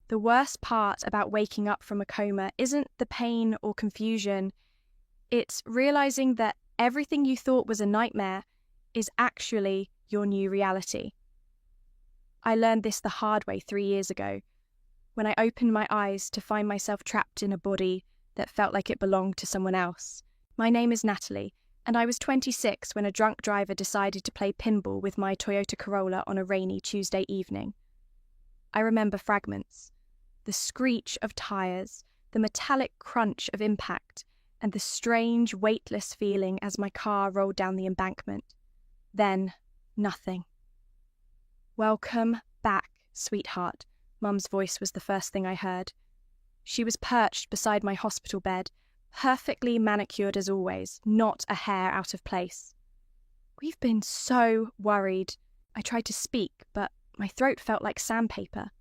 The worst part about waking up from a coma isn't the pain or confusion. It's realizing that everything you thought was a nightmare is actually your new reality. I learned this the hard way 3 years ago, when I opened my eyes to find myself trapped in a body that felt like it belonged to someone else. My name is Natalie, and I was 26 when a drunk driver decided to play pinball with my Toyota Corolla on a rainy Tuesday evening. I remember fragments: the screech of tires, the metallic crunch of impact, and the strange, weightless feeling as my car rolled down the embankment. Then, nothing. "Welcome back, sweetheart," Mum's voice was the first thing I heard. She was perched beside my hospital bed, perfectly manicured as always, not a hair out of place. "We've been so worried." I tried to speak, but my throat felt like sandpaper.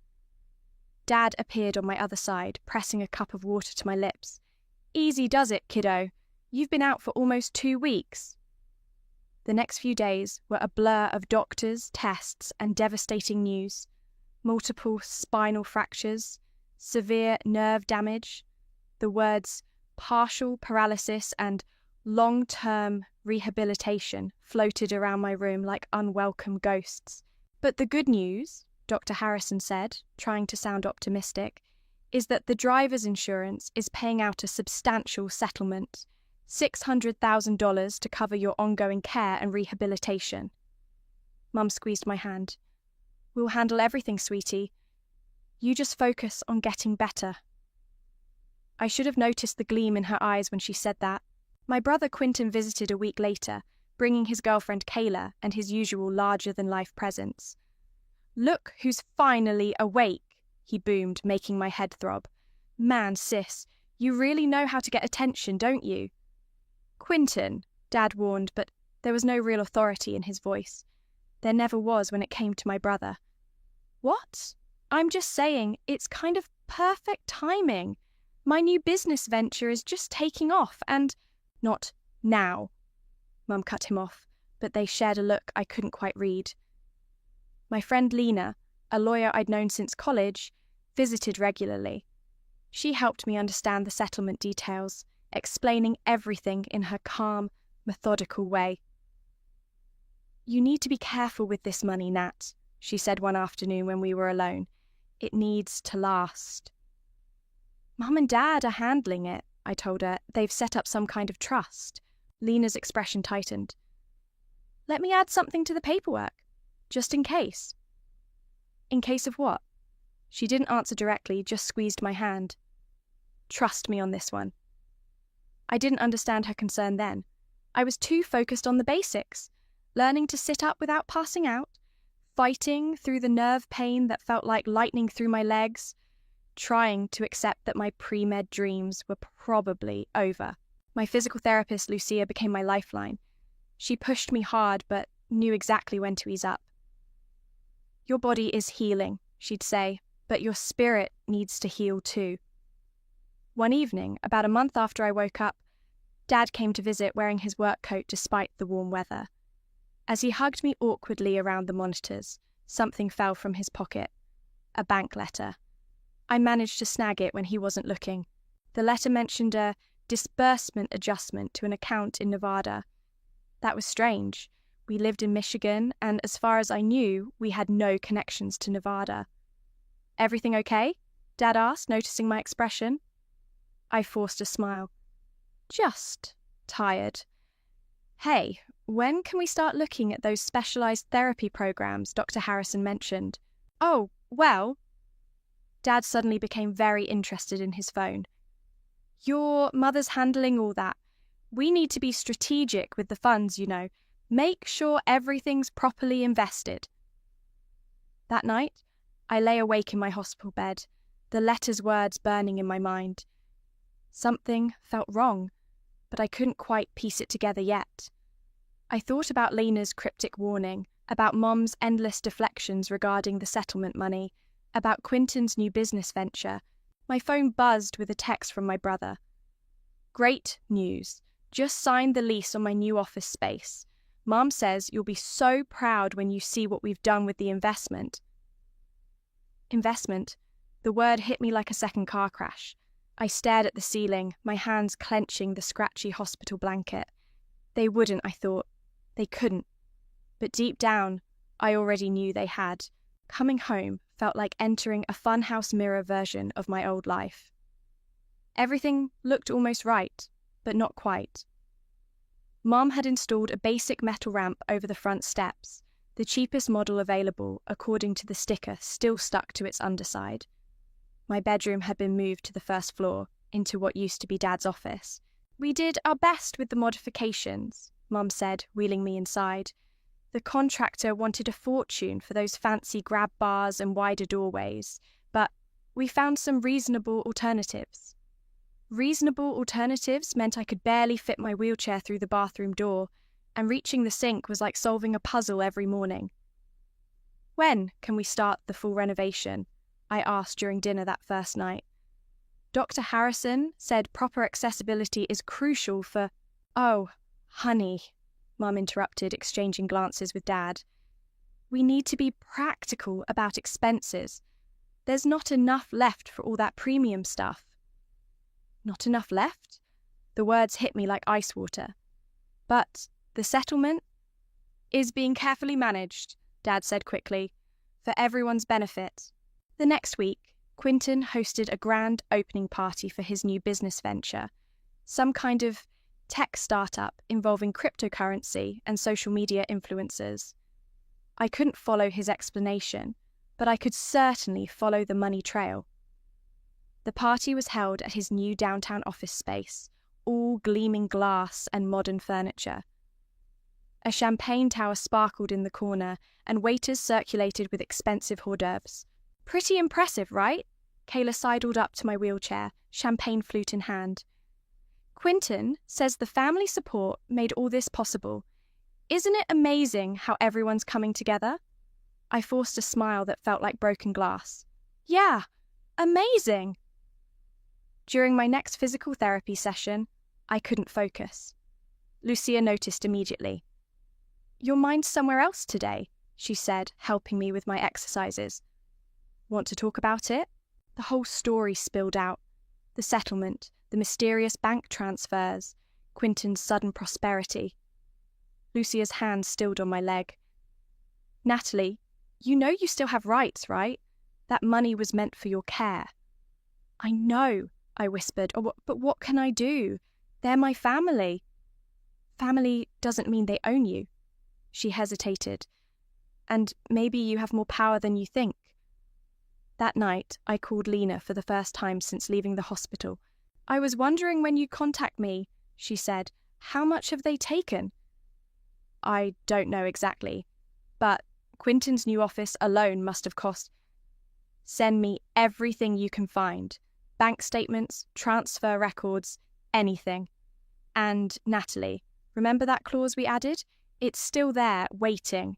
Dad appeared on my other side, pressing a cup of water to my lips. "Easy does it, kiddo. You've been out for almost 2 weeks." The next few days were a blur of doctors, tests, and devastating news. Multiple spinal fractures, severe nerve damage. The words partial paralysis and long-term rehabilitation floated around my room like unwelcome ghosts. But the good news, Dr. Harrison said, trying to sound optimistic, is that the driver's insurance is paying out a substantial settlement, $600,000 to cover your ongoing care and rehabilitation. Mum squeezed my hand. "We'll handle everything, sweetie. You just focus on getting better." I should have noticed the gleam in her eyes when she said that. My brother Quentin visited a week later, bringing his girlfriend Kayla and his usual larger-than-life presents. "Look who's finally awake," he boomed, making my head throb. "Man, sis, you really know how to get attention, don't you?" "Quentin," Dad warned, but there was no real authority in his voice. There never was when it came to my brother. "What? I'm just saying, it's kind of perfect timing. My new business venture is just taking off and—" "Not now," Mum cut him off, but they shared a look I couldn't quite read. My friend Lena, a lawyer I'd known since college, visited regularly. She helped me understand the settlement details, explaining everything in her calm, methodical way. "You need to be careful with this money, Nat," she said one afternoon when we were alone. "It needs to last." "Mum and Dad are handling it," I told her. "They've set up some kind of trust." Lena's expression tightened. "Let me add something to the paperwork, just in case." "In case of what?" She didn't answer directly, just squeezed my hand. "Trust me on this one." I didn't understand her concern then. I was too focused on the basics, learning to sit up without passing out, fighting through the nerve pain that felt like lightning through my legs, trying to accept that my pre-med dreams were probably over. My physical therapist, Lucia, became my lifeline. She pushed me hard, but knew exactly when to ease up. "Your body is healing," she'd say, "but your spirit needs to heal too." One evening, about a month after I woke up, Dad came to visit wearing his work coat despite the warm weather. As he hugged me awkwardly around the monitors, something fell from his pocket. A bank letter. I managed to snag it when he wasn't looking. The letter mentioned a disbursement adjustment to an account in Nevada. That was strange. We lived in Michigan, and as far as I knew, we had no connections to Nevada. "Everything okay?" Dad asked, noticing my expression. I forced a smile. "Just tired." "Hey, when can we start looking at those specialized therapy programs Dr. Harrison mentioned?" "Oh, well..." Dad suddenly became very interested in his phone. "Your mother's handling all that. We need to be strategic with the funds, you know. Make sure everything's properly invested." That night, I lay awake in my hospital bed, the letter's words burning in my mind. Something felt wrong, but I couldn't quite piece it together yet. I thought about Lena's cryptic warning, about Mom's endless deflections regarding the settlement money, about Quentin's new business venture. My phone buzzed with a text from my brother. "Great news. Just signed the lease on my new office space. Mom says you'll be so proud when you see what we've done with the investment." Investment? The word hit me like a second car crash. I stared at the ceiling, my hands clenching the scratchy hospital blanket. They wouldn't, I thought. They couldn't. But deep down, I already knew they had. Coming home felt like entering a funhouse mirror version of my old life. Everything looked almost right, but not quite. Mum had installed a basic metal ramp over the front steps, the cheapest model available according to the sticker still stuck to its underside. My bedroom had been moved to the first floor, into what used to be Dad's office. "We did our best with the modifications," Mum said, wheeling me inside. "The contractor wanted a fortune for those fancy grab bars and wider doorways, but we found some reasonable alternatives." Reasonable alternatives meant I could barely fit my wheelchair through the bathroom door, and reaching the sink was like solving a puzzle every morning. "When can we start the full renovation?" I asked during dinner that first night. Dr. Harrison said proper accessibility is crucial for— "Oh, honey," Mum interrupted, exchanging glances with Dad. "We need to be practical about expenses. There's not enough left for all that premium stuff." Not enough left? The words hit me like ice water. "But the settlement is being carefully managed," Dad said quickly, "for everyone's benefit." The next week, Quinton hosted a grand opening party for his new business venture, some kind of tech startup involving cryptocurrency and social media influencers. I couldn't follow his explanation, but I could certainly follow the money trail. The party was held at his new downtown office space, all gleaming glass and modern furniture. A champagne tower sparkled in the corner, and waiters circulated with expensive hors d'oeuvres. "Pretty impressive, right?" Kayla sidled up to my wheelchair, champagne flute in hand. "Quinton says the family support made all this possible. Isn't it amazing how everyone's coming together?" I forced a smile that felt like broken glass. "Yeah, amazing!" During my next physical therapy session, I couldn't focus. Lucia noticed immediately. "Your mind's somewhere else today," she said, helping me with my exercises. "Want to talk about it?" The whole story spilled out. The settlement, the mysterious bank transfers, Quinton's sudden prosperity. Lucia's hand stilled on my leg. "Natalie, you know you still have rights, right? That money was meant for your care." "I know," I whispered. But what can I do? They're my family." "Family doesn't mean they own you." She hesitated. "And maybe you have more power than you think." That night, I called Lena for the first time since leaving the hospital. "I was wondering when you'd contact me," she said. "How much have they taken?" "I don't know exactly, but Quinton's new office alone must have cost—" "Send me everything you can find. Bank statements, transfer records, anything. And, Natalie, remember that clause we added? It's still there, waiting."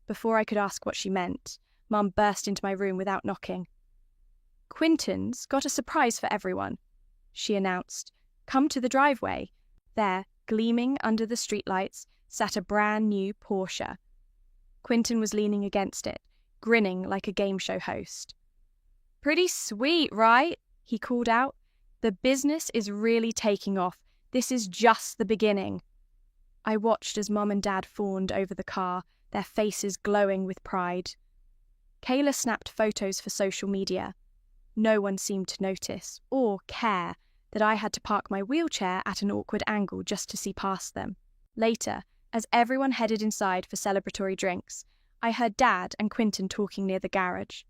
Before I could ask what she meant, Mum burst into my room without knocking. "Quinton's got a surprise for everyone," she announced. "Come to the driveway." There, gleaming under the streetlights, sat a brand new Porsche. Quinton was leaning against it, grinning like a game show host. "Pretty sweet, right?" he called out. "The business is really taking off. This is just the beginning." I watched as Mum and Dad fawned over the car, their faces glowing with pride. Kayla snapped photos for social media. No one seemed to notice, or care, that I had to park my wheelchair at an awkward angle just to see past them. Later, as everyone headed inside for celebratory drinks, I heard Dad and Quinton talking near the garage.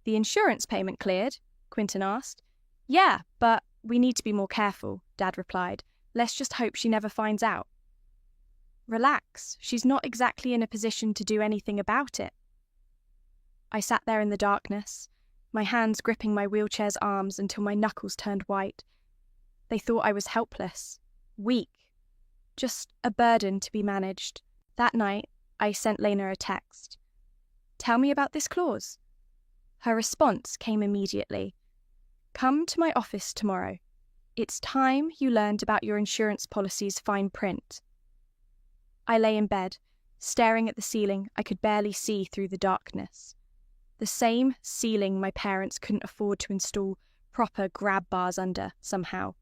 "The insurance payment cleared?" Quinton asked. "Yeah, but we need to be more careful," Dad replied. "Let's just hope she never finds out." "Relax, she's not exactly in a position to do anything about it." I sat there in the darkness, my hands gripping my wheelchair's arms until my knuckles turned white. They thought I was helpless, weak, just a burden to be managed. That night, I sent Lena a text. "Tell me about this clause." Her response came immediately. "Come to my office tomorrow. It's time you learned about your insurance policy's fine print." I lay in bed, staring at the ceiling I could barely see through the darkness. The same ceiling my parents couldn't afford to install proper grab bars under, somehow.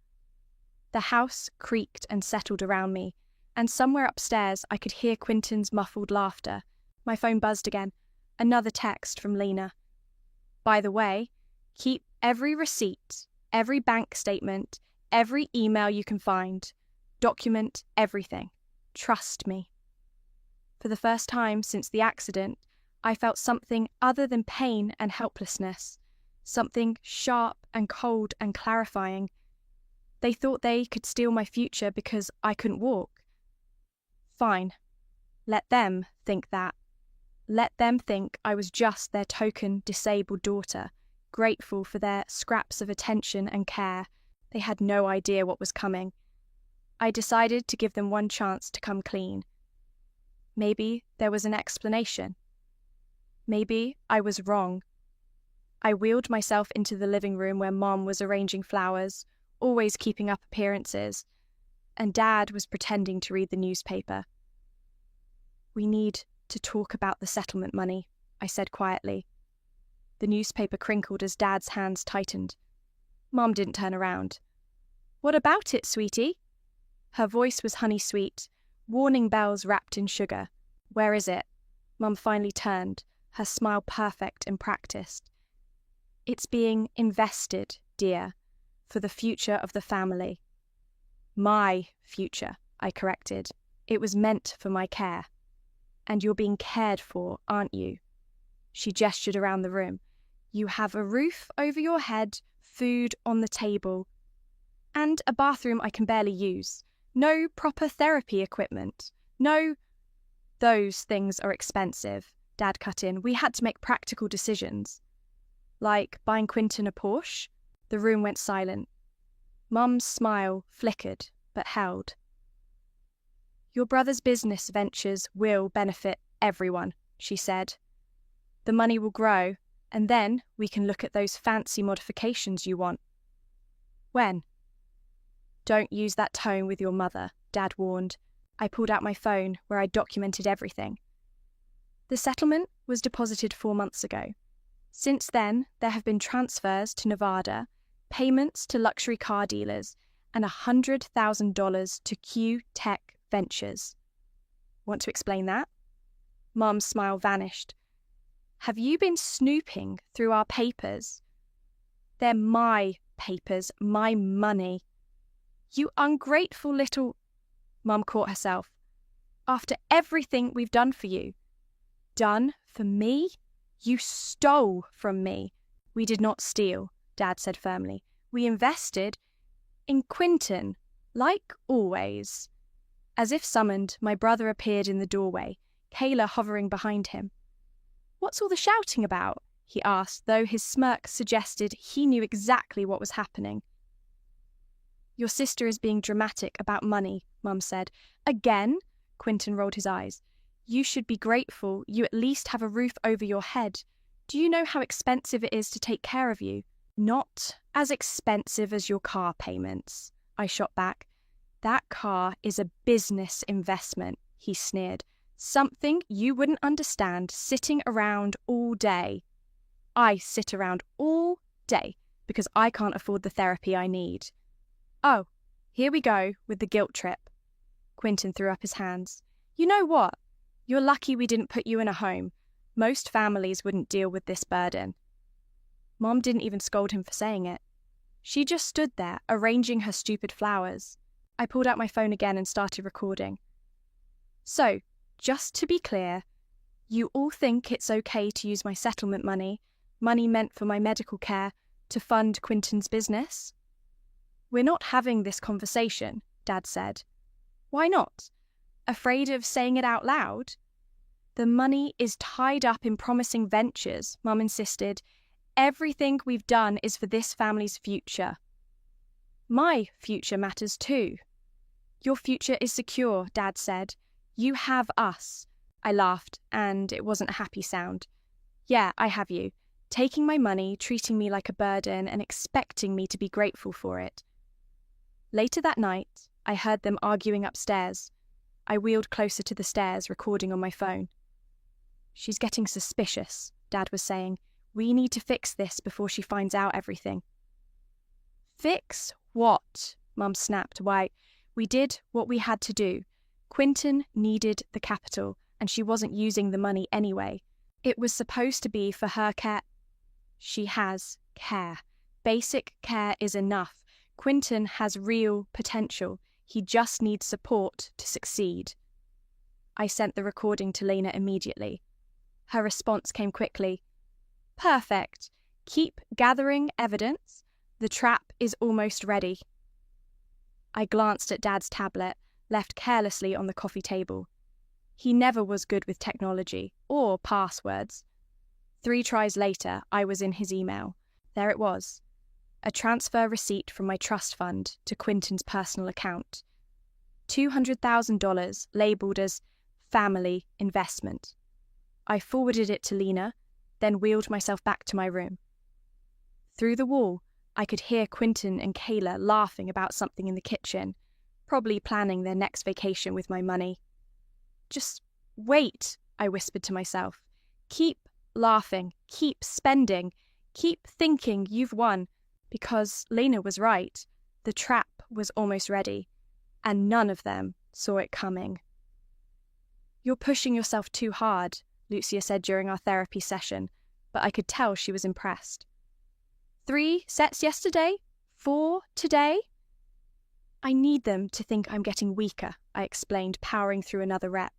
The house creaked and settled around me, and somewhere upstairs I could hear Quinton's muffled laughter. My phone buzzed again. Another text from Lena. By the way, keep every receipt, every bank statement, every email you can find. Document everything. Trust me. For the first time since the accident, I felt something other than pain and helplessness, something sharp and cold and clarifying. They thought they could steal my future because I couldn't walk. Fine. Let them think that. Let them think I was just their token disabled daughter, grateful for their scraps of attention and care. They had no idea what was coming. I decided to give them one chance to come clean. Maybe there was an explanation. Maybe I was wrong. I wheeled myself into the living room where Mom was arranging flowers, always keeping up appearances, and Dad was pretending to read the newspaper. We need to talk about the settlement money, I said quietly. The newspaper crinkled as Dad's hands tightened. Mom didn't turn around. What about it, sweetie? Her voice was honey-sweet, warning bells wrapped in sugar. Where is it? Mum finally turned, her smile perfect and practiced. It's being invested, dear, for the future of the family. My future, I corrected. It was meant for my care. And you're being cared for, aren't you? She gestured around the room. You have a roof over your head, food on the table, and a bathroom I can barely use. No proper therapy equipment. No. Those things are expensive, Dad cut in. We had to make practical decisions. Like buying Quinton a Porsche? The room went silent. Mum's smile flickered, but held. Your brother's business ventures will benefit everyone, she said. The money will grow, and then we can look at those fancy modifications you want. When? Don't use that tone with your mother, Dad warned. I pulled out my phone, where I documented everything. The settlement was deposited 4 months ago. Since then, there have been transfers to Nevada, payments to luxury car dealers, and $100,000 to Q Tech Ventures. Want to explain that? Mum's smile vanished. Have you been snooping through our papers? They're my papers, my money. You ungrateful little... Mum caught herself. After everything we've done for you. Done for me? You stole from me. We did not steal, Dad said firmly. We invested in Quinton, like always. As if summoned, my brother appeared in the doorway, Kayla hovering behind him. What's all the shouting about? He asked, though his smirk suggested he knew exactly what was happening. Your sister is being dramatic about money, Mum said. Again? Quinton rolled his eyes. You should be grateful you at least have a roof over your head. Do you know how expensive it is to take care of you? Not as expensive as your car payments, I shot back. That car is a business investment, he sneered. Something you wouldn't understand sitting around all day. I sit around all day because I can't afford the therapy I need. Oh, here we go with the guilt trip. Quinton threw up his hands. You know what? You're lucky we didn't put you in a home. Most families wouldn't deal with this burden. Mom didn't even scold him for saying it. She just stood there, arranging her stupid flowers. I pulled out my phone again and started recording. So, just to be clear, you all think it's okay to use my settlement money meant for my medical care, to fund Quinton's business? We're not having this conversation, Dad said. Why not? Afraid of saying it out loud? The money is tied up in promising ventures, Mum insisted. Everything we've done is for this family's future. My future matters too. Your future is secure, Dad said. You have us. I laughed, and it wasn't a happy sound. Yeah, I have you. Taking my money, treating me like a burden, and expecting me to be grateful for it. Later that night, I heard them arguing upstairs. I wheeled closer to the stairs, recording on my phone. She's getting suspicious, Dad was saying. We need to fix this before she finds out everything. Fix what? Mum snapped. Why, we did what we had to do. Quinton needed the capital, and she wasn't using the money anyway. It was supposed to be for her care. She has care. Basic care is enough. Quinton has real potential. He just needs support to succeed. I sent the recording to Lena immediately. Her response came quickly. Perfect. Keep gathering evidence. The trap is almost ready. I glanced at Dad's tablet, left carelessly on the coffee table. He never was good with technology or passwords. 3 tries later, I was in his email. There it was. A transfer receipt from my trust fund to Quinton's personal account. $200,000 labelled as family investment. I forwarded it to Lena, then wheeled myself back to my room. Through the wall, I could hear Quinton and Kayla laughing about something in the kitchen, probably planning their next vacation with my money. Just wait, I whispered to myself. Keep laughing, keep spending, keep thinking you've won, because Lena was right. The trap was almost ready, and none of them saw it coming. You're pushing yourself too hard, Lucia said during our therapy session, but I could tell she was impressed. 3 sets yesterday? 4 today? I need them to think I'm getting weaker, I explained, powering through another rep.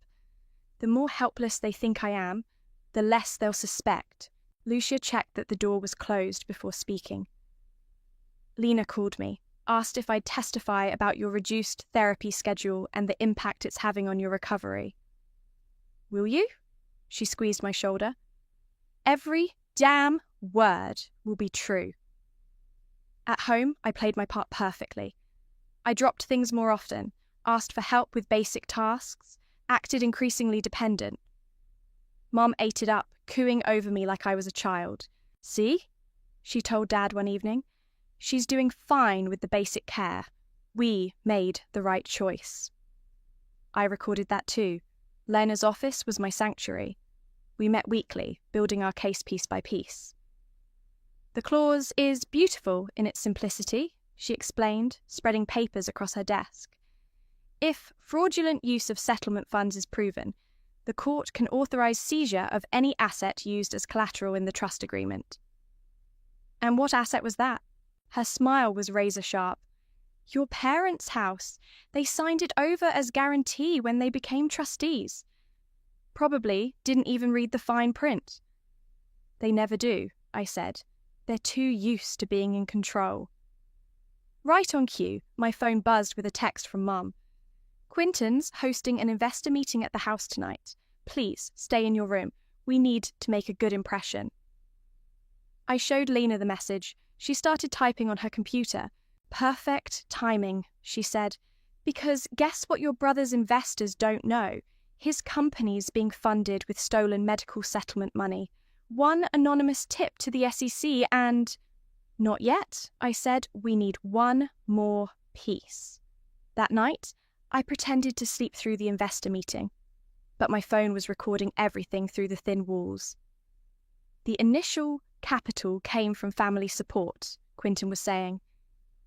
The more helpless they think I am, the less they'll suspect. Lucia checked that the door was closed before speaking. Lena called me, asked if I'd testify about your reduced therapy schedule and the impact it's having on your recovery. Will you? She squeezed my shoulder. Every damn word will be true. At home, I played my part perfectly. I dropped things more often, asked for help with basic tasks, acted increasingly dependent. Mum ate it up, cooing over me like I was a child. See? She told Dad one evening. She's doing fine with the basic care. We made the right choice. I recorded that too. Lena's office was my sanctuary. We met weekly, building our case piece by piece. The clause is beautiful in its simplicity, she explained, spreading papers across her desk. If fraudulent use of settlement funds is proven, the court can authorize seizure of any asset used as collateral in the trust agreement. And what asset was that? Her smile was razor-sharp. Your parents' house. They signed it over as guarantee when they became trustees. Probably didn't even read the fine print. They never do, I said. They're too used to being in control. Right on cue, my phone buzzed with a text from Mum. Quinton's hosting an investor meeting at the house tonight. Please stay in your room. We need to make a good impression. I showed Lena the message. She started typing on her computer. Perfect timing, she said, because guess what your brother's investors don't know? His company's being funded with stolen medical settlement money. One anonymous tip to the SEC and... Not yet, I said. We need one more piece. That night, I pretended to sleep through the investor meeting, but my phone was recording everything through the thin walls. The initial capital came from family support, Quinton was saying.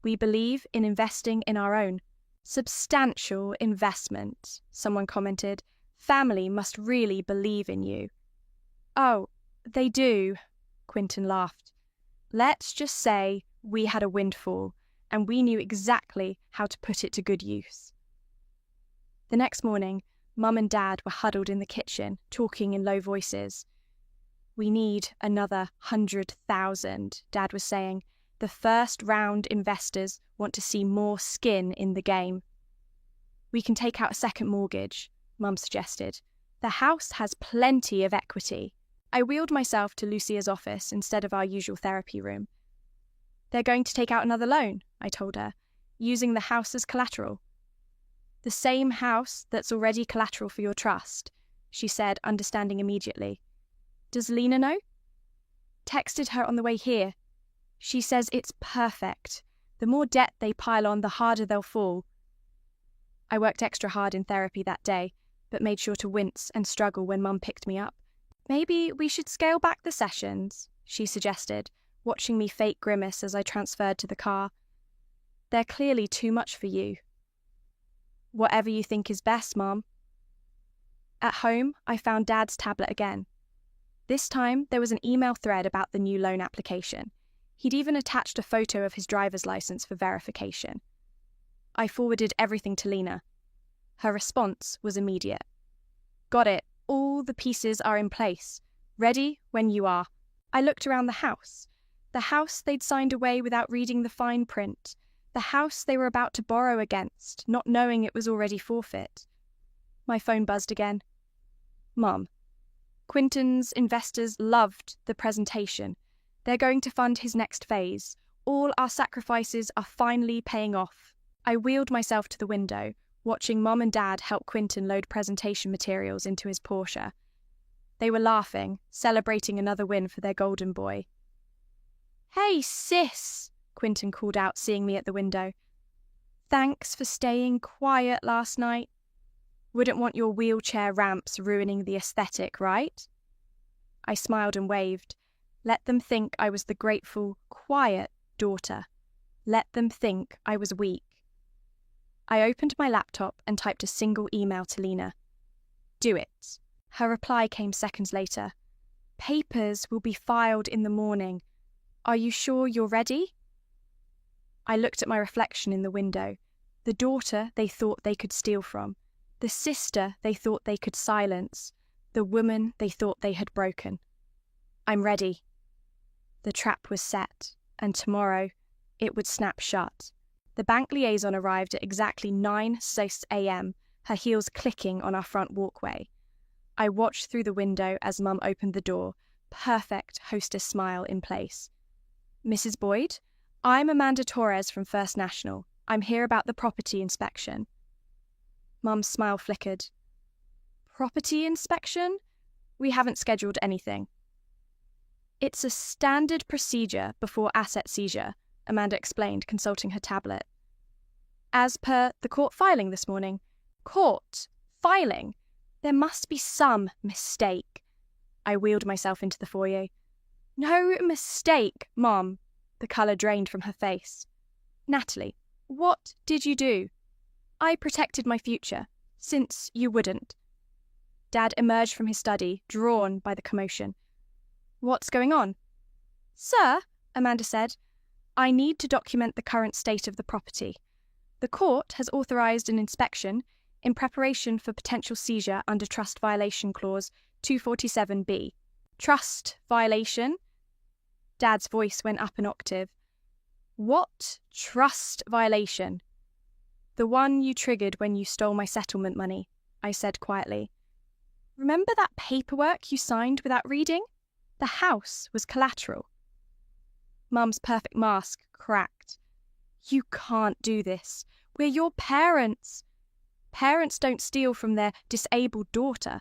We believe in investing in our own. Substantial investment, someone commented. Family must really believe in you. Oh, they do, Quinton laughed. Let's just say we had a windfall, and we knew exactly how to put it to good use. The next morning, Mum and Dad were huddled in the kitchen, talking in low voices. We need another 100,000, Dad was saying. The first round investors want to see more skin in the game. We can take out a second mortgage, Mum suggested. The house has plenty of equity. I wheeled myself to Lucia's office instead of our usual therapy room. They're going to take out another loan, I told her, using the house as collateral. The same house that's already collateral for your trust, she said, understanding immediately. Does Lena know? Texted her on the way here. She says it's perfect. The more debt they pile on, the harder they'll fall. I worked extra hard in therapy that day, but made sure to wince and struggle when Mum picked me up. Maybe we should scale back the sessions, she suggested, watching me fake grimace as I transferred to the car. They're clearly too much for you. Whatever you think is best, Mom. At home, I found Dad's tablet again. This time, there was an email thread about the new loan application. He'd even attached a photo of his driver's license for verification. I forwarded everything to Lena. Her response was immediate. Got it. All the pieces are in place. Ready when you are. I looked around the house. The house they'd signed away without reading the fine print. The house they were about to borrow against, not knowing it was already forfeit. My phone buzzed again. Mum, Quinton's investors loved the presentation. They're going to fund his next phase. All our sacrifices are finally paying off. I wheeled myself to the window, watching Mum and Dad help Quinton load presentation materials into his Porsche. They were laughing, celebrating another win for their golden boy. Hey, sis, Quinton called out, seeing me at the window. Thanks for staying quiet last night. Wouldn't want your wheelchair ramps ruining the aesthetic, right? I smiled and waved. Let them think I was the grateful, quiet daughter. Let them think I was weak. I opened my laptop and typed a single email to Lena. Do it. Her reply came seconds later. Papers will be filed in the morning. Are you sure you're ready? I looked at my reflection in the window. The daughter they thought they could steal from. The sister they thought they could silence. The woman they thought they had broken. I'm ready. The trap was set, and tomorrow it would snap shut. The bank liaison arrived at exactly 9:06 a.m., her heels clicking on our front walkway. I watched through the window as Mum opened the door, perfect hostess smile in place. Mrs. Boyd, I'm Amanda Torres from First National. I'm here about the property inspection. Mum's smile flickered. Property inspection? We haven't scheduled anything. It's a standard procedure before asset seizure, Amanda explained, consulting her tablet. As per the court filing this morning. Court filing? There must be some mistake. I wheeled myself into the foyer. No mistake, Mom. The colour drained from her face. Natalie, what did you do? I protected my future, since you wouldn't. Dad emerged from his study, drawn by the commotion. What's going on? Sir, Amanda said, I need to document the current state of the property. The court has authorised an inspection in preparation for potential seizure under Trust Violation Clause 247B. Trust violation? Dad's voice went up an octave. What trust violation? The one you triggered when you stole my settlement money, I said quietly. Remember that paperwork you signed without reading? The house was collateral. Mum's perfect mask cracked. You can't do this. We're your parents. Parents don't steal from their disabled daughter.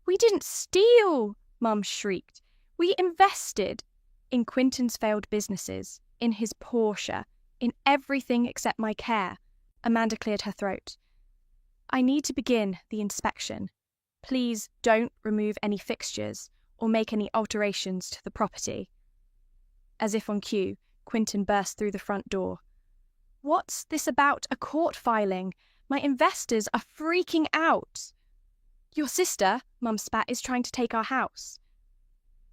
We didn't steal, Mum shrieked. We invested in Quinton's failed businesses, in his Porsche, in everything except my care. Amanda cleared her throat. I need to begin the inspection. Please don't remove any fixtures or make any alterations to the property. As if on cue, Quinton burst through the front door. What's this about a court filing? My investors are freaking out. Your sister, Mum spat, is trying to take our house.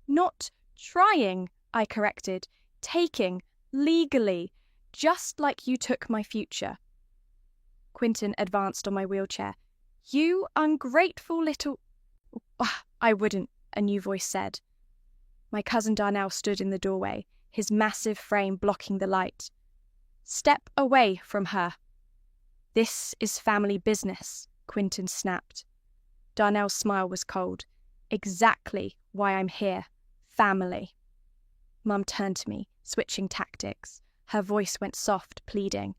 Not trying, I corrected. Taking, legally, just like you took my future. Quinton advanced on my wheelchair. You ungrateful little... I wouldn't, a new voice said. My cousin Darnell stood in the doorway, his massive frame blocking the light. Step away from her. This is family business, Quinton snapped. Darnell's smile was cold. Exactly why I'm here. Family. Mum turned to me, switching tactics. Her voice went soft, pleading.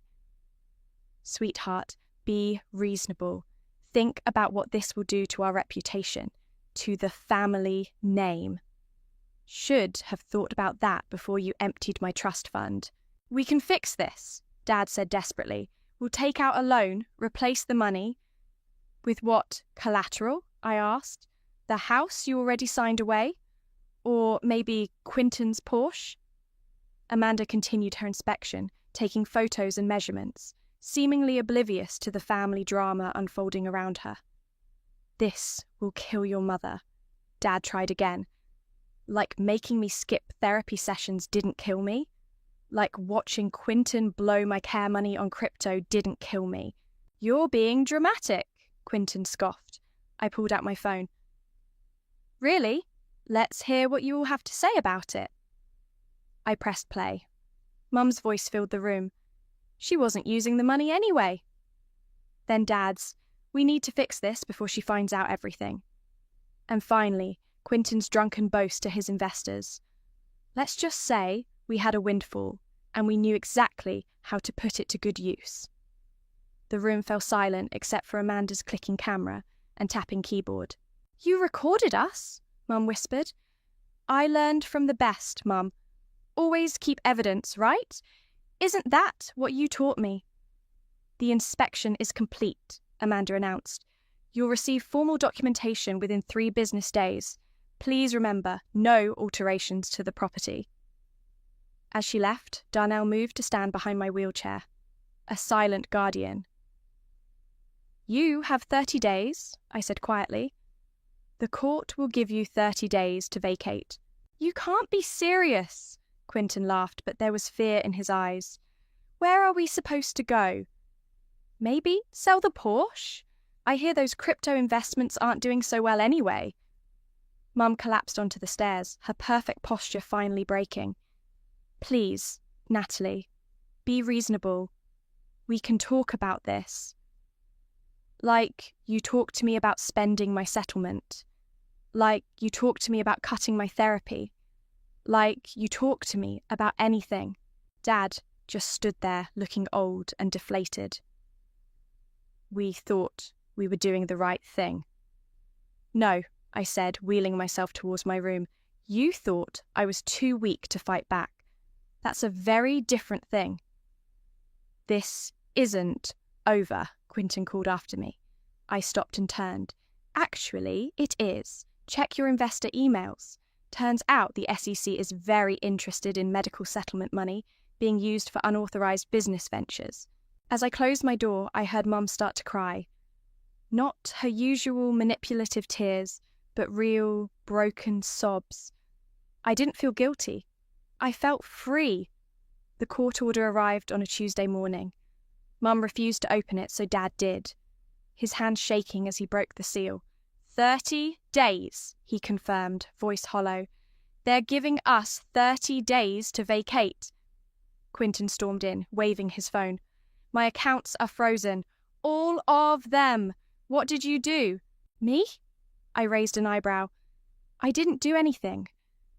Sweetheart, be reasonable. Think about what this will do to our reputation, to the family name. Should have thought about that before you emptied my trust fund. We can fix this, Dad said desperately. We'll take out a loan, replace the money. With what collateral? I asked. The house you already signed away? Or maybe Quinton's Porsche? Amanda continued her inspection, taking photos and measurements, seemingly oblivious to the family drama unfolding around her. This will kill your mother. Dad tried again. Like making me skip therapy sessions didn't kill me. Like watching Quinton blow my care money on crypto didn't kill me. You're being dramatic, Quinton scoffed. I pulled out my phone. Really? Let's hear what you all have to say about it. I pressed play. Mum's voice filled the room. She wasn't using the money anyway. Then Dad's, we need to fix this before she finds out everything. And finally, Quinton's drunken boast to his investors. Let's just say we had a windfall, and we knew exactly how to put it to good use. The room fell silent except for Amanda's clicking camera and tapping keyboard. You recorded us, Mum whispered. I learned from the best, Mum. Always keep evidence, right? Isn't that what you taught me? The inspection is complete, Amanda announced. You'll receive formal documentation within 3 business days. Please remember, no alterations to the property. As she left, Darnell moved to stand behind my wheelchair, a silent guardian. You have 30 days, I said quietly. The court will give you 30 days to vacate. You can't be serious, Quinton laughed, but there was fear in his eyes. Where are we supposed to go? Maybe sell the Porsche? I hear those crypto investments aren't doing so well anyway. Mum collapsed onto the stairs, her perfect posture finally breaking. Please, Natalie, be reasonable. We can talk about this. Like you talked to me about spending my settlement. Like you talked to me about cutting my therapy. Like you talked to me about anything. Dad just stood there looking old and deflated. We thought we were doing the right thing. No, I said, wheeling myself towards my room. You thought I was too weak to fight back. That's a very different thing. This isn't over, Quinton called after me. I stopped and turned. Actually, it is. Check your investor emails. Turns out the SEC is very interested in medical settlement money being used for unauthorized business ventures. As I closed my door, I heard Mum start to cry. Not her usual manipulative tears, but real, broken sobs. I didn't feel guilty. I felt free. The court order arrived on a Tuesday morning. Mum refused to open it, so Dad did, his hand shaking as he broke the seal. 30 days, he confirmed, voice hollow. They're giving us 30 days to vacate. Quinton stormed in, waving his phone. My accounts are frozen. All of them. What did you do? Me? I raised an eyebrow. I didn't do anything.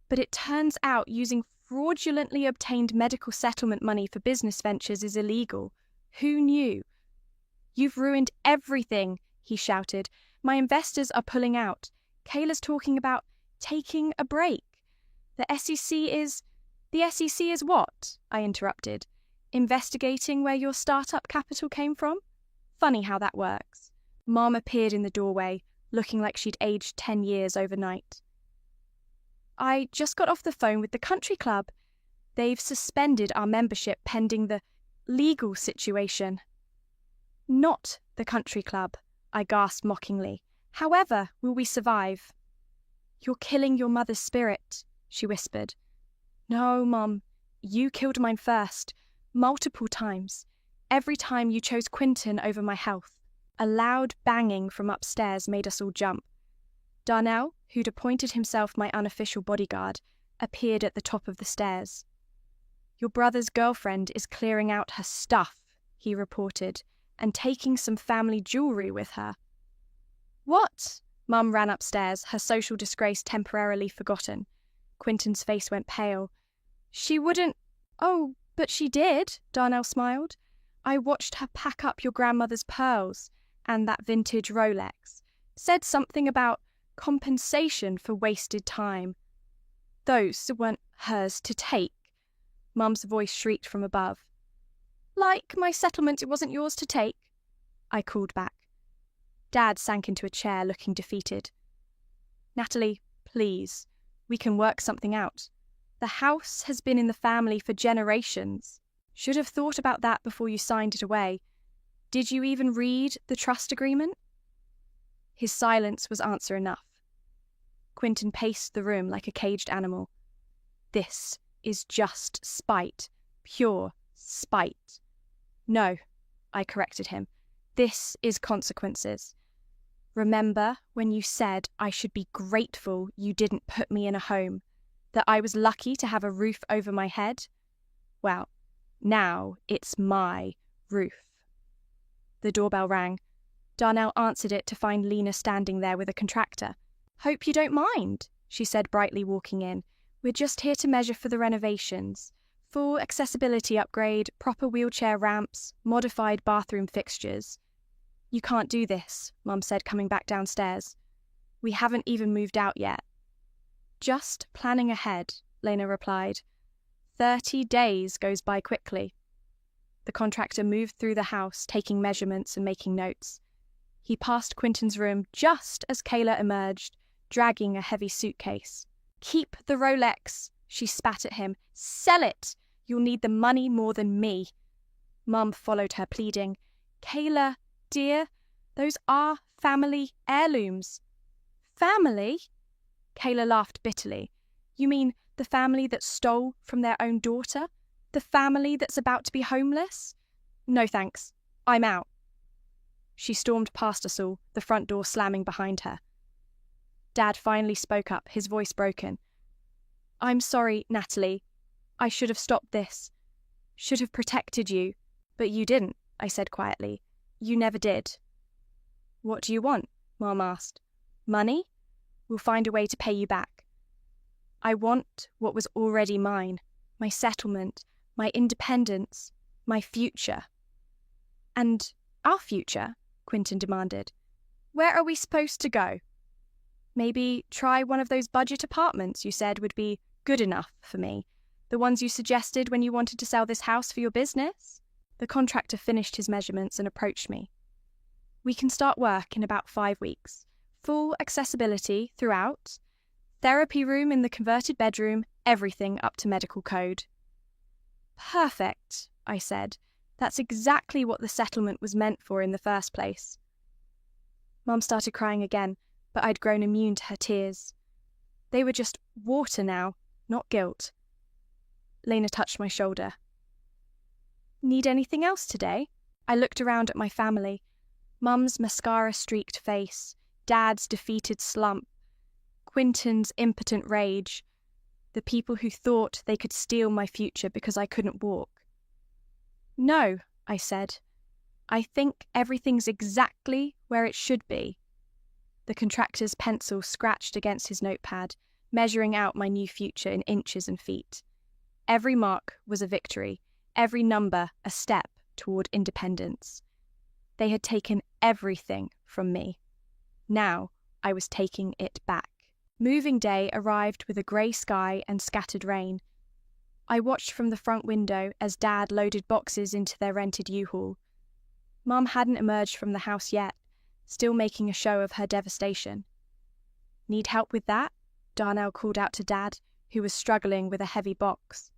But it turns out using fraudulently obtained medical settlement money for business ventures is illegal. Who knew? You've ruined everything, he shouted. My investors are pulling out. Kayla's talking about taking a break. The SEC is what? I interrupted. Investigating where your startup capital came from? Funny how that works. Mom appeared in the doorway, looking like she'd aged 10 years overnight. I just got off the phone with the country club. They've suspended our membership pending the legal situation. Not the country club, I gasped mockingly. However will we survive? You're killing your mother's spirit, she whispered. No, Mum, you killed mine first, multiple times. Every time you chose Quinton over my health. A loud banging from upstairs made us all jump. Darnell, who'd appointed himself my unofficial bodyguard, appeared at the top of the stairs. Your brother's girlfriend is clearing out her stuff, he reported, and taking some family jewellery with her. What? Mum ran upstairs, her social disgrace temporarily forgotten. Quinton's face went pale. She wouldn't... Oh, but she did, Darnell smiled. I watched her pack up your grandmother's pearls and that vintage Rolex. Said something about compensation for wasted time. Those weren't hers to take. Mum's voice shrieked from above. Like my settlement, it wasn't yours to take, I called back. Dad sank into a chair, looking defeated. Natalie, please, we can work something out. The house has been in the family for generations. Should have thought about that before you signed it away. Did you even read the trust agreement? His silence was answer enough. Quentin paced the room like a caged animal. This is just spite, pure spite. No, I corrected him. This is consequences. Remember when you said I should be grateful you didn't put me in a home, that I was lucky to have a roof over my head? Well, now it's my roof. The doorbell rang. Darnell answered it to find Lena standing there with a contractor. Hope you don't mind, she said brightly, walking in. We're just here to measure for the renovations. Full accessibility upgrade, proper wheelchair ramps, modified bathroom fixtures. You can't do this, Mum said, coming back downstairs. We haven't even moved out yet. Just planning ahead, Lena replied. 30 days goes by quickly. The contractor moved through the house, taking measurements and making notes. He passed Quentin's room just as Kayla emerged, dragging a heavy suitcase. Keep the Rolex, she spat at him. Sell it! You'll need the money more than me. Mum followed her, pleading. Kayla, dear, those are family heirlooms. Family? Kayla laughed bitterly. You mean the family that stole from their own daughter? The family that's about to be homeless? No thanks. I'm out. She stormed past us all, the front door slamming behind her. Dad finally spoke up, his voice broken. I'm sorry, Natalie. I should have stopped this. Should have protected you. But you didn't, I said quietly. You never did. What do you want? Mom asked. Money? We'll find a way to pay you back. I want what was already mine. My settlement, my independence, my future. And our future? Quentin demanded. Where are we supposed to go? Maybe try one of those budget apartments you said would be good enough for me. The ones you suggested when you wanted to sell this house for your business? The contractor finished his measurements and approached me. We can start work in about 5 weeks. Full accessibility throughout. Therapy room in the converted bedroom, everything up to medical code. Perfect, I said. That's exactly what the settlement was meant for in the first place. Mum started crying again, but I'd grown immune to her tears. They were just water now, not guilt. Lena touched my shoulder. Need anything else today? I looked around at my family. Mum's mascara-streaked face, Dad's defeated slump, Quentin's impotent rage, the people who thought they could steal my future because I couldn't walk. No, I said. I think everything's exactly where it should be. The contractor's pencil scratched against his notepad, measuring out my new future in inches and feet. Every mark was a victory, every number a step toward independence. They had taken everything from me. Now I was taking it back. Moving day arrived with a grey sky and scattered rain. I watched from the front window as Dad loaded boxes into their rented U-Haul. Mum hadn't emerged from the house yet, still making a show of her devastation. Need help with that? Darnell called out to Dad, who was struggling with a heavy box.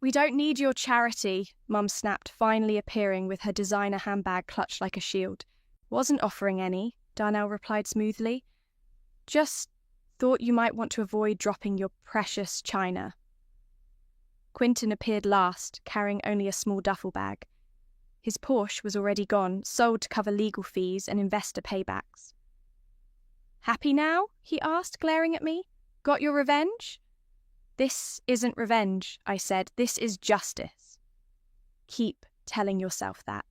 We don't need your charity, Mum snapped, finally appearing with her designer handbag clutched like a shield. Wasn't offering any, Darnell replied smoothly. Just thought you might want to avoid dropping your precious china. Quentin appeared last, carrying only a small duffel bag. His Porsche was already gone, sold to cover legal fees and investor paybacks. Happy now? He asked, glaring at me. Got your revenge? This isn't revenge, I said. This is justice. Keep telling yourself that.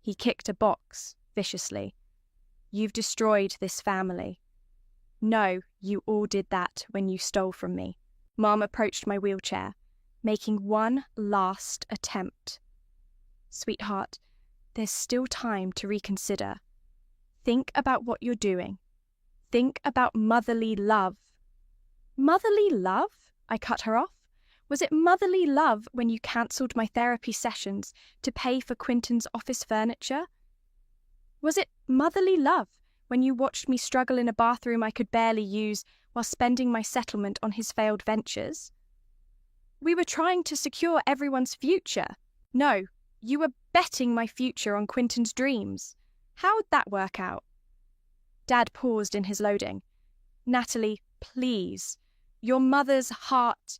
He kicked a box viciously. You've destroyed this family. No, you all did that when you stole from me. Mom approached my wheelchair, making one last attempt. Sweetheart, there's still time to reconsider. Think about what you're doing. Think about motherly love. Motherly love? I cut her off. Was it motherly love when you cancelled my therapy sessions to pay for Quentin's office furniture? Was it motherly love When you watched me struggle in a bathroom I could barely use while spending my settlement on his failed ventures? We were trying to secure everyone's future. No, you were betting my future on Quinton's dreams. How'd that work out? Dad paused in his loading. Natalie, please. Your mother's heart.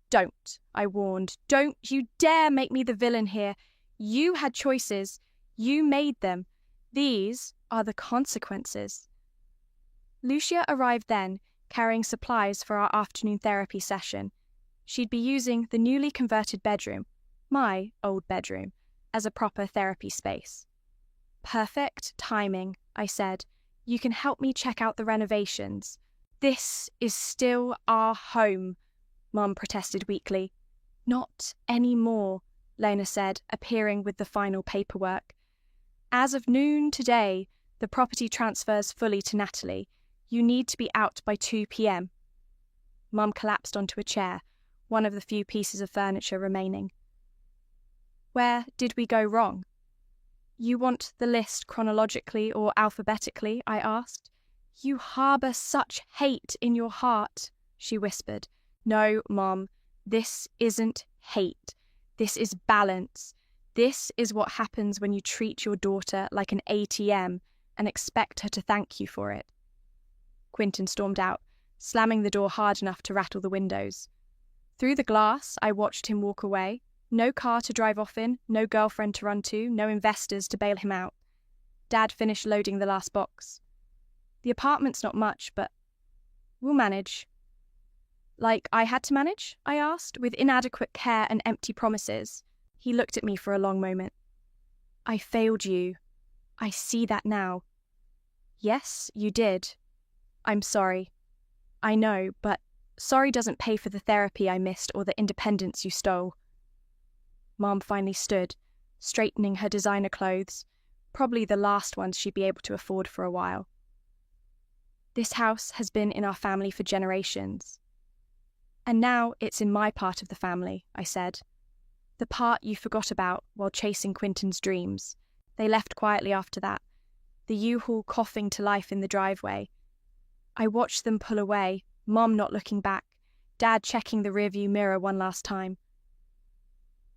Don't, I warned. Don't you dare make me the villain here. You had choices. You made them. These are the consequences. Lucia arrived then, carrying supplies for our afternoon therapy session. She'd be using the newly converted bedroom, my old bedroom, as a proper therapy space. Perfect timing, I said. You can help me check out the renovations. This is still our home, Mum protested weakly. Not anymore, Lena said, appearing with the final paperwork. As of noon today, the property transfers fully to Natalie. You need to be out by 2 p.m. Mum collapsed onto a chair, one of the few pieces of furniture remaining. Where did we go wrong? You want the list chronologically or alphabetically? I asked. You harbour such hate in your heart, she whispered. No, Mom, this isn't hate. This is balance. This is what happens when you treat your daughter like an ATM and expect her to thank you for it. Quinton stormed out, slamming the door hard enough to rattle the windows. Through the glass, I watched him walk away. No car to drive off in, no girlfriend to run to, no investors to bail him out. Dad finished loading the last box. The apartment's not much, but we'll manage. Like I had to manage? I asked, with inadequate care and empty promises. He looked at me for a long moment. I failed you. I see that now. Yes, you did. I'm sorry. I know, but sorry doesn't pay for the therapy I missed or the independence you stole. Mom finally stood, straightening her designer clothes, probably the last ones she'd be able to afford for a while. This house has been in our family for generations. And now it's in my part of the family, I said. The part you forgot about while chasing Quinton's dreams. They left quietly after that, the U-Haul coughing to life in the driveway. I watched them pull away, Mom not looking back, Dad checking the rearview mirror one last time.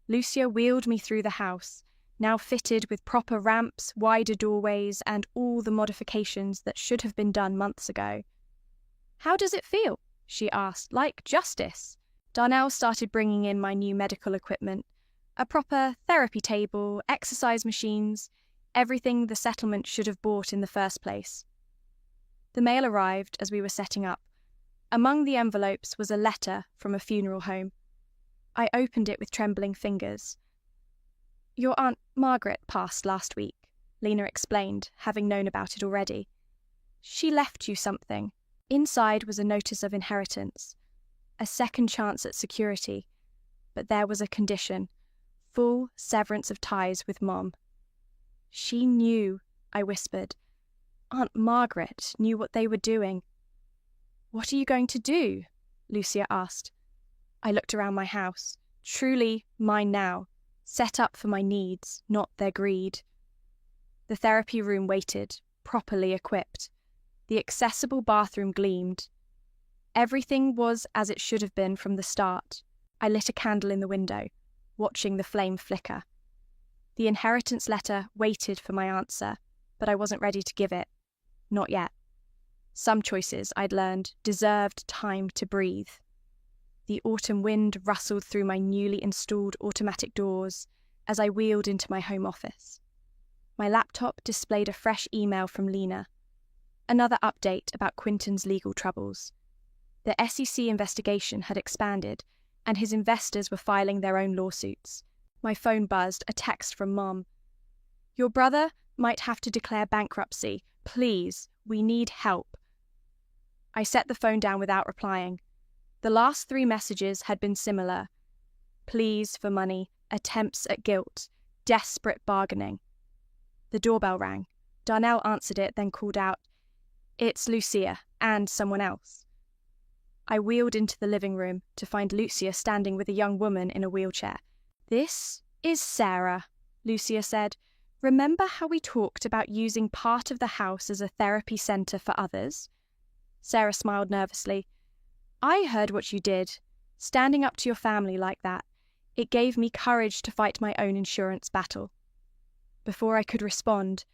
Lucia wheeled me through the house, now fitted with proper ramps, wider doorways, and all the modifications that should have been done months ago. How does it feel? She asked. Like justice. Darnell started bringing in my new medical equipment, a proper therapy table, exercise machines, everything the settlement should have bought in the first place. The mail arrived as we were setting up. Among the envelopes was a letter from a funeral home. I opened it with trembling fingers. Your Aunt Margaret passed last week, Lena explained, having known about it already. She left you something. Inside was a notice of inheritance, a second chance at security, but there was a condition, full severance of ties with Mom. She knew, I whispered. Aunt Margaret knew what they were doing. What are you going to do? Lucia asked. I looked around my house, truly mine now, set up for my needs, not their greed. The therapy room waited, properly equipped. The accessible bathroom gleamed. Everything was as it should have been from the start. I lit a candle in the window, watching the flame flicker. The inheritance letter waited for my answer, but I wasn't ready to give it. Not yet. Some choices, I'd learned, deserved time to breathe. The autumn wind rustled through my newly installed automatic doors as I wheeled into my home office. My laptop displayed a fresh email from Lena. Another update about Quinton's legal troubles. The SEC investigation had expanded, and his investors were filing their own lawsuits. My phone buzzed, a text from Mom. Your brother might have to declare bankruptcy. Please, we need help. I set the phone down without replying. The last 3 messages had been similar. Pleas for money, attempts at guilt, desperate bargaining. The doorbell rang. Darnell answered it, then called out, It's Lucia, and someone else. I wheeled into the living room to find Lucia standing with a young woman in a wheelchair. This is Sarah, Lucia said, Remember how we talked about using part of the house as a therapy centre for others? Sarah smiled nervously. I heard what you did. Standing up to your family like that. It gave me courage to fight my own insurance battle. Before I could respond,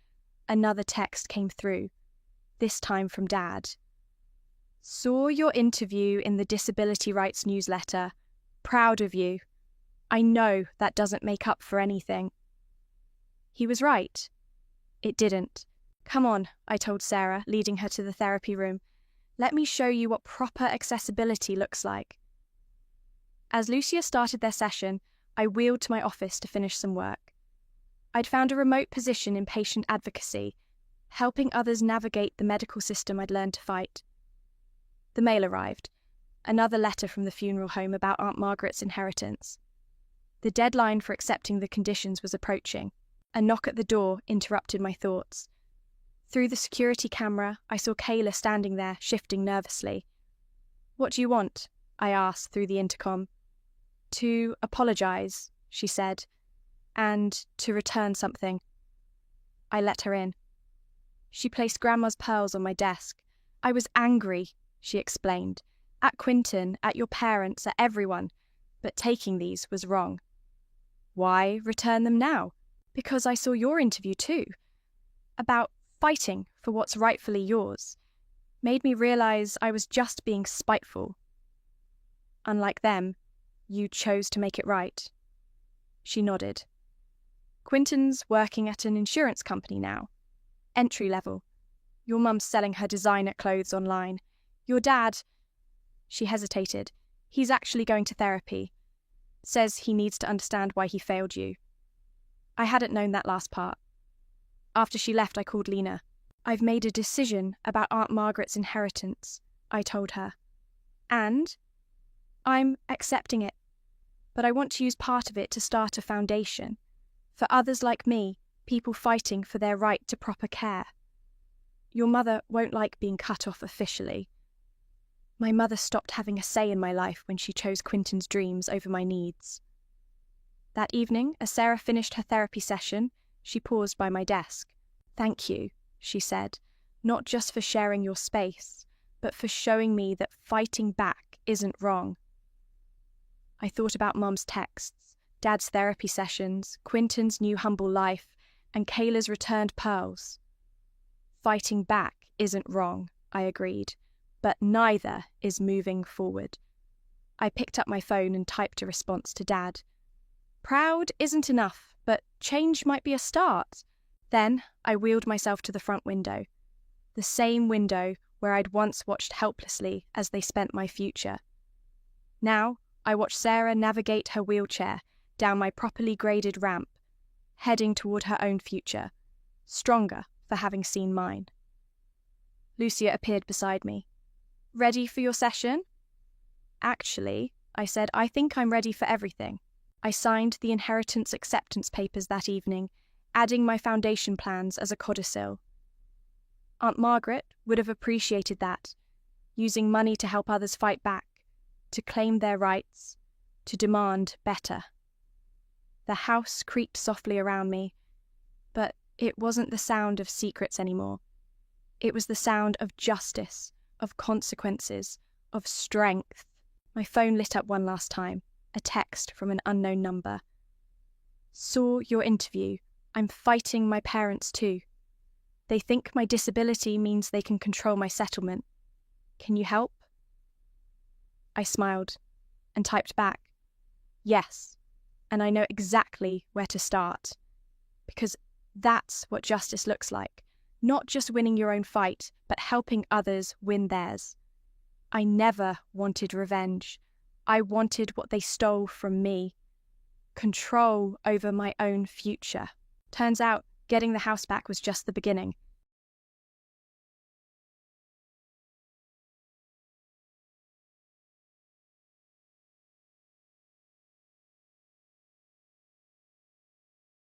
another text came through, this time from Dad. Saw your interview in the Disability Rights newsletter. Proud of you. I know that doesn't make up for anything. He was right. It didn't. Come on, I told Sarah, leading her to the therapy room. Let me show you what proper accessibility looks like. As Lucia started their session, I wheeled to my office to finish some work. I'd found a remote position in patient advocacy, helping others navigate the medical system I'd learned to fight. The mail arrived, another letter from the funeral home about Aunt Margaret's inheritance. The deadline for accepting the conditions was approaching. A knock at the door interrupted my thoughts. Through the security camera, I saw Kayla standing there, shifting nervously. What do you want? I asked through the intercom. To apologise, she said, and to return something. I let her in. She placed Grandma's pearls on my desk. I was angry, she explained, at Quinton, at your parents, at everyone, but taking these was wrong. Why return them now? Because I saw your interview too, about fighting for what's rightfully yours. Made me realise I was just being spiteful. Unlike them, you chose to make it right. She nodded. Quinton's working at an insurance company now. Entry level. Your mum's selling her designer clothes online. Your dad... She hesitated. He's actually going to therapy. Says he needs to understand why he failed you. I hadn't known that last part. After she left, I called Lena. I've made a decision about Aunt Margaret's inheritance, I told her. And I'm accepting it. But I want to use part of it to start a foundation. For others like me, people fighting for their right to proper care. Your mother won't like being cut off officially. My mother stopped having a say in my life when she chose Quinton's dreams over my needs. That evening, as Sarah finished her therapy session, she paused by my desk. Thank you, she said, not just for sharing your space, but for showing me that fighting back isn't wrong. I thought about Mum's texts, Dad's therapy sessions, Quinton's new humble life, and Kayla's returned pearls. Fighting back isn't wrong, I agreed, but neither is moving forward. I picked up my phone and typed a response to Dad. Proud isn't enough, but change might be a start. Then I wheeled myself to the front window, the same window where I'd once watched helplessly as they spent my future. Now I watched Sarah navigate her wheelchair down my properly graded ramp, heading toward her own future, stronger for having seen mine. Lucia appeared beside me. Ready for your session? Actually, I said, I think I'm ready for everything. I signed the inheritance acceptance papers that evening, adding my foundation plans as a codicil. Aunt Margaret would have appreciated that, using money to help others fight back, to claim their rights, to demand better. The house creaked softly around me, but it wasn't the sound of secrets anymore. It was the sound of justice, of consequences, of strength. My phone lit up one last time, a text from an unknown number. Saw your interview. I'm fighting my parents too. They think my disability means they can control my settlement. Can you help? I smiled and typed back, yes, and I know exactly where to start. Because that's what justice looks like. Not just winning your own fight, but helping others win theirs. I never wanted revenge. I wanted what they stole from me. Control over my own future. Turns out, getting the house back was just the beginning.